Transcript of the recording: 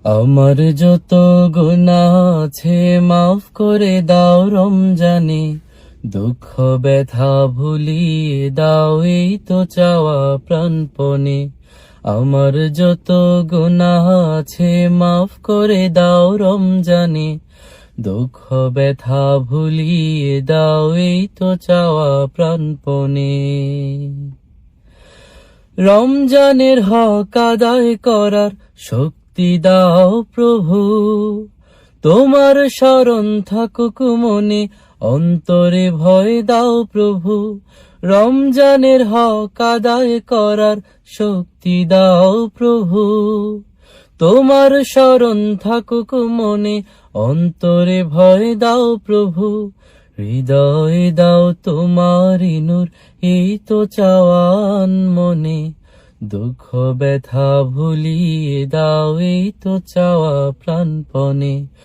আমার যত গুনাহ আছে মাফ করে দাও রমজানে, দুঃখ ব্যথা ভুলিয়ে দাও এই তো চাওয়া প্রাণপণে। আমার যত গুনাহ আছে মাফ করে দাও রমজানে, দুঃখ ব্যথা ভুলিয়ে দাও এই তো চাওয়া প্রাণপণে। রমজানের হক আদায় করার শক্তি দাও প্রভু, তোমার শরণ থাকুক মনে, অন্তরে ভয় দাও প্রভু। রমজানের হক আদায় করার শক্তি দাও প্রভু, তোমার শরণ থাকুক মনে, অন্তরে ভয় দাও প্রভু। হৃদয়ে দাও তোমারি নূর, এই তো চাওয়ান মনে, দুঃখ ব্যথা ভুলিয়ে দাও এই তো চাওয়া প্রাণপণে।